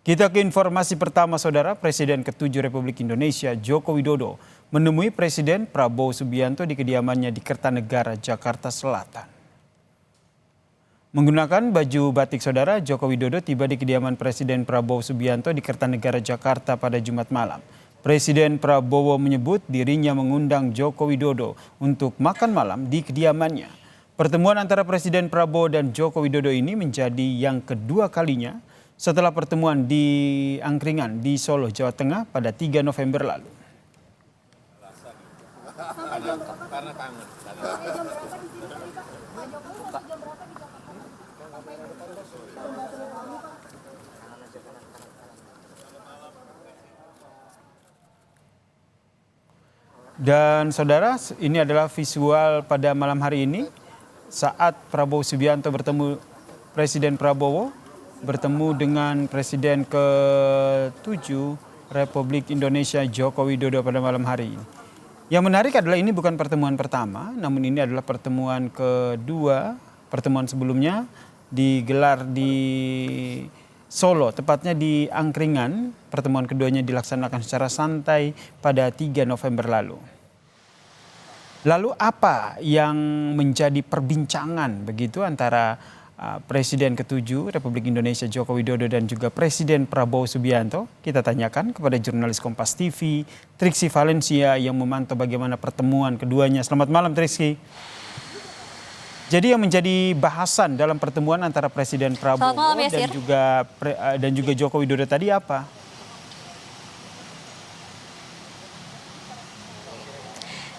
Kita ke informasi pertama, Saudara. Presiden ke-7 Republik Indonesia Joko Widodo menemui Presiden Prabowo Subianto di kediamannya di Kertanegara, Jakarta Selatan. Menggunakan baju batik, Saudara, Joko Widodo tiba di kediaman Presiden Prabowo Subianto di Kertanegara, Jakarta pada Jumat malam. Presiden Prabowo menyebut dirinya mengundang Joko Widodo untuk makan malam di kediamannya. Pertemuan antara Presiden Prabowo dan Joko Widodo ini menjadi yang kedua kalinya setelah pertemuan di Angkringan di Solo, Jawa Tengah pada 3 November lalu. Dan saudara, ini adalah visual pada malam hari ini saat Prabowo Subianto Presiden Prabowo bertemu dengan Presiden ke-7 Republik Indonesia Joko Widodo pada malam hari ini. Yang menarik adalah ini bukan pertemuan pertama, namun ini adalah pertemuan kedua. Pertemuan sebelumnya digelar di Solo, tepatnya di Angkringan. Pertemuan keduanya dilaksanakan secara santai pada 3 November lalu. Lalu apa yang menjadi perbincangan begitu antara Presiden ke-7 Republik Indonesia Joko Widodo dan juga Presiden Prabowo Subianto? Kita tanyakan kepada jurnalis Kompas TV, Triksi Valencia, yang memantau bagaimana pertemuan keduanya. Selamat malam, Triksi. Jadi yang menjadi bahasan dalam pertemuan antara Presiden Prabowo malam, ya, dan juga Joko Widodo tadi apa?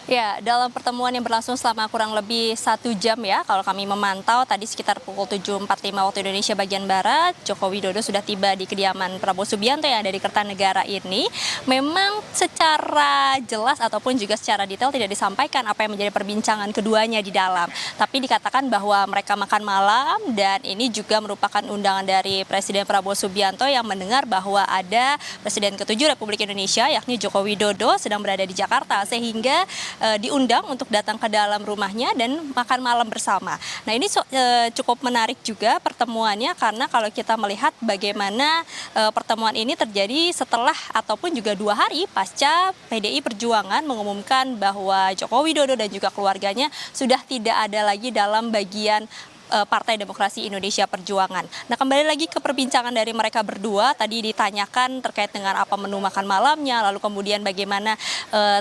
Ya, dalam pertemuan yang berlangsung selama kurang lebih 1 jam ya, kalau kami memantau tadi sekitar pukul 7.45 waktu Indonesia bagian Barat, Joko Widodo sudah tiba di kediaman Prabowo Subianto yang ada di Kertanegara ini. Memang secara jelas ataupun juga secara detail tidak disampaikan apa yang menjadi perbincangan keduanya di dalam. Tapi dikatakan bahwa mereka makan malam dan ini juga merupakan undangan dari Presiden Prabowo Subianto yang mendengar bahwa ada Presiden ke-7 Republik Indonesia yakni Joko Widodo sedang berada di Jakarta sehingga diundang untuk datang ke dalam rumahnya dan makan malam bersama. Nah, ini cukup menarik juga pertemuannya karena kalau kita melihat bagaimana pertemuan ini terjadi setelah ataupun juga 2 hari pasca PDI Perjuangan mengumumkan bahwa Joko Widodo dan juga keluarganya sudah tidak ada lagi dalam bagian Partai Demokrasi Indonesia Perjuangan. Nah, kembali lagi ke perbincangan dari mereka berdua, tadi ditanyakan terkait dengan apa menu makan malamnya, lalu kemudian bagaimana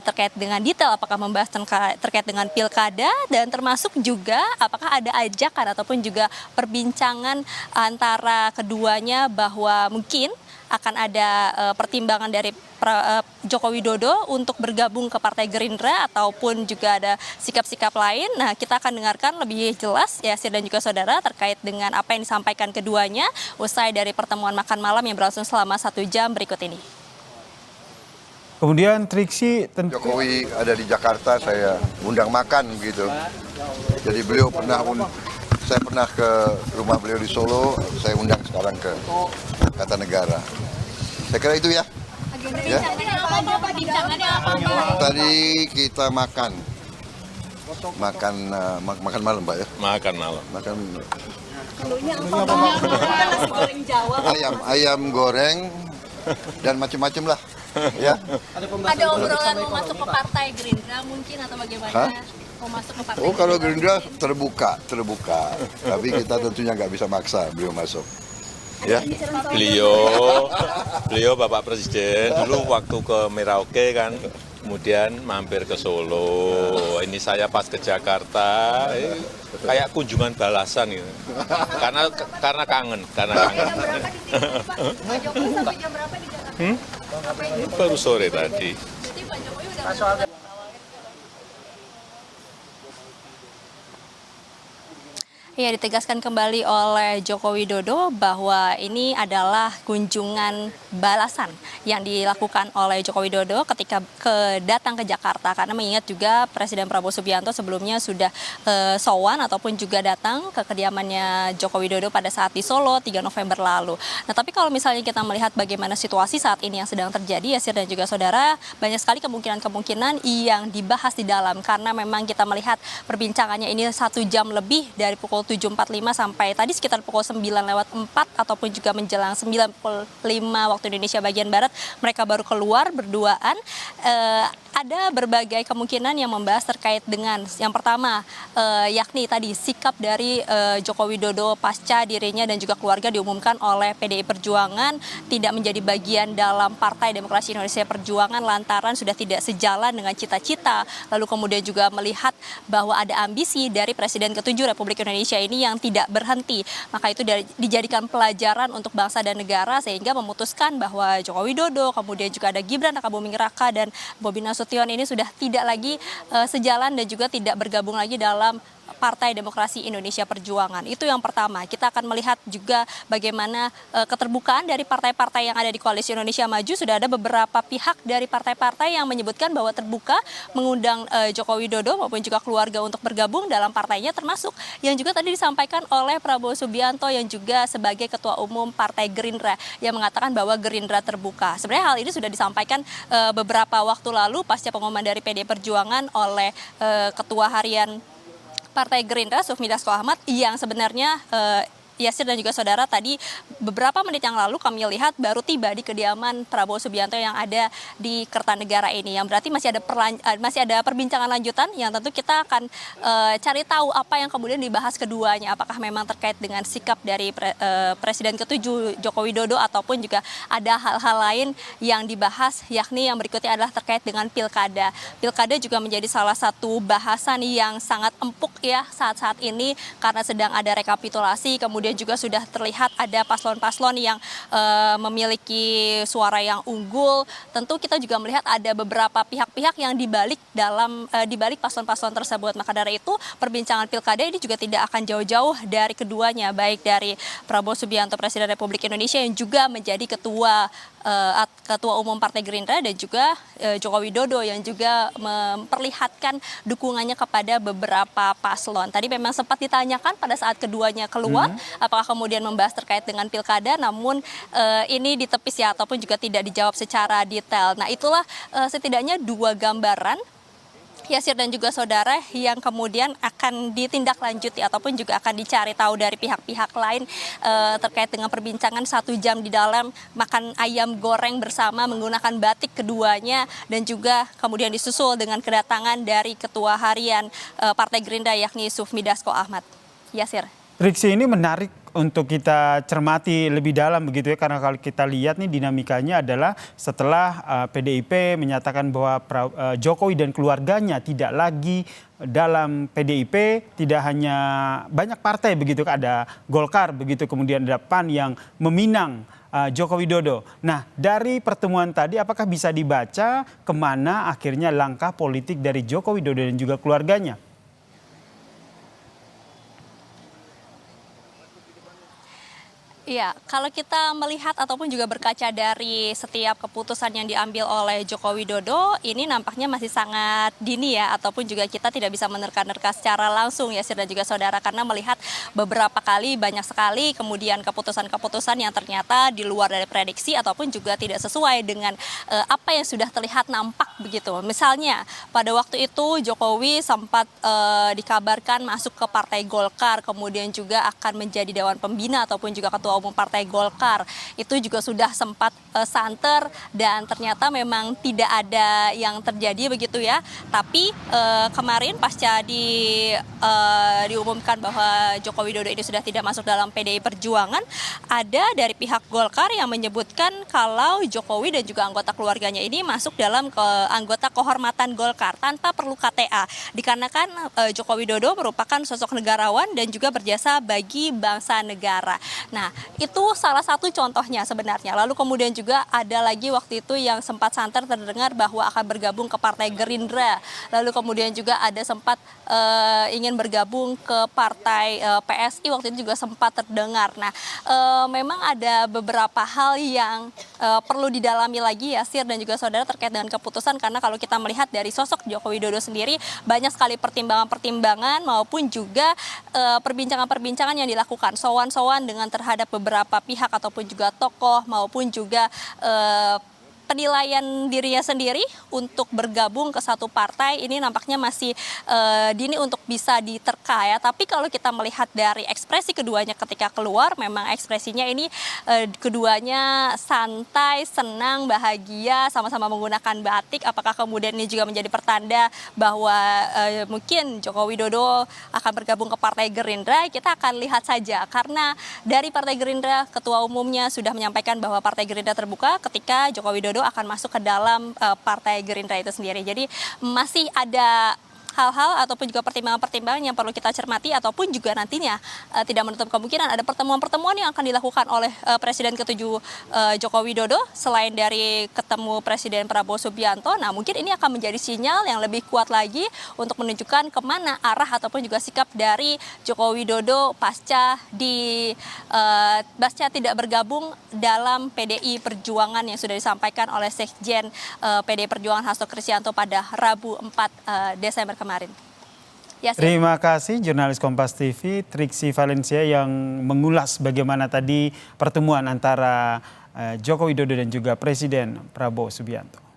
terkait dengan detail, apakah membahas terkait dengan pilkada, dan termasuk juga apakah ada ajakan ataupun juga perbincangan antara keduanya bahwa mungkin akan ada pertimbangan dari Joko Widodo untuk bergabung ke Partai Gerindra ataupun juga ada sikap-sikap lain. Nah, kita akan dengarkan lebih jelas ya Yasir dan juga saudara terkait dengan apa yang disampaikan keduanya usai dari pertemuan makan malam yang berlangsung selama 1 jam berikut ini. Kemudian Triksi, Jokowi ada di Jakarta, saya undang makan gitu. Jadi beliau saya pernah ke rumah beliau di Solo, saya undang sekarang ke Kertanegara. Saya kira itu ya. Ya. Tadi kita makan malam, Pak ya. Makan malam. Ayam goreng dan macam-macam lah. Ya. Ada obrolan mau masuk ke Partai Gerindra mungkin atau bagaimana? Mau masuk ke Partai kalau Gerindra terbuka. Tapi kita tentunya nggak bisa maksa beliau masuk. Ya. Beliau Bapak Presiden dulu waktu ke Merauke kan, kemudian mampir ke Solo. Ini saya pas ke Jakarta, kayak kunjungan balasan gitu. Karena kangen. Baru sore tadi. Ya, ditegaskan kembali oleh Joko Widodo bahwa ini adalah kunjungan balasan yang dilakukan oleh Joko Widodo ketika datang ke Jakarta, karena mengingat juga Presiden Prabowo Subianto sebelumnya sudah sowan ataupun juga datang ke kediamannya Joko Widodo pada saat di Solo 3 November lalu. Nah, tapi kalau misalnya kita melihat bagaimana situasi saat ini yang sedang terjadi, Yasir dan juga saudara, banyak sekali kemungkinan-kemungkinan yang dibahas di dalam karena memang kita melihat perbincangannya ini 1 jam lebih dari pukul 7.45 sampai tadi sekitar pukul 9:04 ataupun juga menjelang 9:05 waktu Indonesia bagian Barat, mereka baru keluar berduaan. Ada berbagai kemungkinan yang membahas terkait dengan yang pertama, yakni tadi sikap dari Joko Widodo pasca dirinya dan juga keluarga diumumkan oleh PDI Perjuangan tidak menjadi bagian dalam Partai Demokrasi Indonesia Perjuangan lantaran sudah tidak sejalan dengan cita-cita, lalu kemudian juga melihat bahwa ada ambisi dari Presiden ke-7 Republik Indonesia ini yang tidak berhenti. Maka itu dijadikan pelajaran untuk bangsa dan negara sehingga memutuskan bahwa Joko Widodo, kemudian juga ada Gibran Rakabuming Raka dan Bobi Nasution ini sudah tidak lagi sejalan dan juga tidak bergabung lagi dalam Partai Demokrasi Indonesia Perjuangan. Itu yang pertama. Kita akan melihat juga bagaimana keterbukaan dari partai-partai yang ada di Koalisi Indonesia Maju. Sudah ada beberapa pihak dari partai-partai yang menyebutkan bahwa terbuka mengundang Joko Widodo maupun juga keluarga untuk bergabung dalam partainya, termasuk yang juga tadi disampaikan oleh Prabowo Subianto yang juga sebagai Ketua Umum Partai Gerindra yang mengatakan bahwa Gerindra terbuka. Sebenarnya hal ini sudah disampaikan beberapa waktu lalu pasca pengumuman dari PDI Perjuangan oleh Ketua Harian Partai Gerindra Sufmi Dasko Ahmad yang sebenarnya Yasir dan juga saudara tadi beberapa menit yang lalu kami lihat baru tiba di kediaman Prabowo Subianto yang ada di Kertanegara ini, yang berarti masih ada perbincangan lanjutan yang tentu kita akan cari tahu apa yang kemudian dibahas keduanya, apakah memang terkait dengan sikap dari Presiden ke-7 Joko Widodo ataupun juga ada hal-hal lain yang dibahas, yakni yang berikutnya adalah terkait dengan pilkada. Pilkada juga menjadi salah satu bahasan yang sangat empuk ya saat-saat ini karena sedang ada rekapitulasi, kemudian juga sudah terlihat ada paslon-paslon yang memiliki suara yang unggul. Tentu kita juga melihat ada beberapa pihak-pihak yang dibalik paslon-paslon tersebut. Maka dari itu perbincangan pilkada ini juga tidak akan jauh-jauh dari keduanya, baik dari Prabowo Subianto Presiden Republik Indonesia yang juga menjadi Ketua Umum Partai Gerindra dan juga Joko Widodo yang juga memperlihatkan dukungannya kepada beberapa paslon. Tadi memang sempat ditanyakan pada saat keduanya keluar, apakah kemudian membahas terkait dengan pilkada, namun ini ditepis ya ataupun juga tidak dijawab secara detail. Nah itulah setidaknya dua gambaran Yasir dan juga saudara yang kemudian akan ditindaklanjuti ataupun juga akan dicari tahu dari pihak-pihak lain terkait dengan perbincangan 1 jam di dalam makan ayam goreng bersama menggunakan batik keduanya dan juga kemudian disusul dengan kedatangan dari Ketua Harian Partai Gerindra yakni Sufmi Dasko Ahmad. Yasir. Triksi ini menarik untuk kita cermati lebih dalam begitu ya, karena kalau kita lihat nih dinamikanya adalah setelah PDIP menyatakan bahwa Jokowi dan keluarganya tidak lagi dalam PDIP, tidak hanya banyak partai begitu, ada Golkar begitu, kemudian ada PAN yang meminang Joko Widodo. Nah dari pertemuan tadi apakah bisa dibaca kemana akhirnya langkah politik dari Joko Widodo dan juga keluarganya? Iya, kalau kita melihat ataupun juga berkaca dari setiap keputusan yang diambil oleh Joko Widodo, ini nampaknya masih sangat dini ya, ataupun juga kita tidak bisa menerka-nerka secara langsung ya, Sir dan juga saudara, karena melihat beberapa kali, banyak sekali kemudian keputusan-keputusan yang ternyata di luar dari prediksi ataupun juga tidak sesuai dengan apa yang sudah terlihat nampak begitu. Misalnya pada waktu itu Jokowi sempat dikabarkan masuk ke Partai Golkar, kemudian juga akan menjadi Dewan Pembina ataupun juga Ketua Umum Partai Golkar. Itu juga sudah sempat santer dan ternyata memang tidak ada yang terjadi begitu ya. Tapi kemarin pasca diumumkan bahwa Joko Widodo ini sudah tidak masuk dalam PDI Perjuangan, ada dari pihak Golkar yang menyebutkan kalau Jokowi dan juga anggota keluarganya ini masuk dalam anggota kehormatan Golkar tanpa perlu KTA. Dikarenakan Joko Widodo merupakan sosok negarawan dan juga berjasa bagi bangsa negara. Nah, itu salah satu contohnya sebenarnya. Lalu kemudian juga ada lagi waktu itu yang sempat santer terdengar bahwa akan bergabung ke Partai Gerindra. Lalu kemudian juga ada sempat ingin bergabung ke Partai PSI, waktu itu juga sempat terdengar. Nah, memang ada beberapa hal yang perlu didalami lagi ya, Sir dan juga saudara, terkait dengan keputusan, karena kalau kita melihat dari sosok Joko Widodo sendiri banyak sekali pertimbangan-pertimbangan maupun juga perbincangan-perbincangan yang dilakukan, sowan-sowan dengan terhadap beberapa pihak ataupun juga tokoh maupun juga penilaian dirinya sendiri untuk bergabung ke satu partai ini nampaknya masih dini untuk bisa diterka ya. Tapi kalau kita melihat dari ekspresi keduanya ketika keluar, memang ekspresinya ini keduanya santai, senang, bahagia, sama-sama menggunakan batik. Apakah kemudian ini juga menjadi pertanda bahwa mungkin Joko Widodo akan bergabung ke Partai Gerindra? Kita akan lihat saja, karena dari Partai Gerindra ketua umumnya sudah menyampaikan bahwa Partai Gerindra terbuka ketika Joko Widodo akan masuk ke dalam Partai Gerindra itu sendiri. Jadi masih ada hal-hal ataupun juga pertimbangan-pertimbangan yang perlu kita cermati, ataupun juga nantinya tidak menutup kemungkinan ada pertemuan-pertemuan yang akan dilakukan oleh Presiden ke-7 Joko Widodo selain dari ketemu Presiden Prabowo Subianto. Nah, mungkin ini akan menjadi sinyal yang lebih kuat lagi untuk menunjukkan kemana arah ataupun juga sikap dari Joko Widodo pasca tidak bergabung dalam PDI Perjuangan yang sudah disampaikan oleh Sekjen PDI Perjuangan Hasto Kristianto pada Rabu 4 Desember kemarin. Yes, Terima kasih jurnalis Kompas TV Triksi Valencia yang mengulas bagaimana tadi pertemuan antara Joko Widodo dan juga Presiden Prabowo Subianto.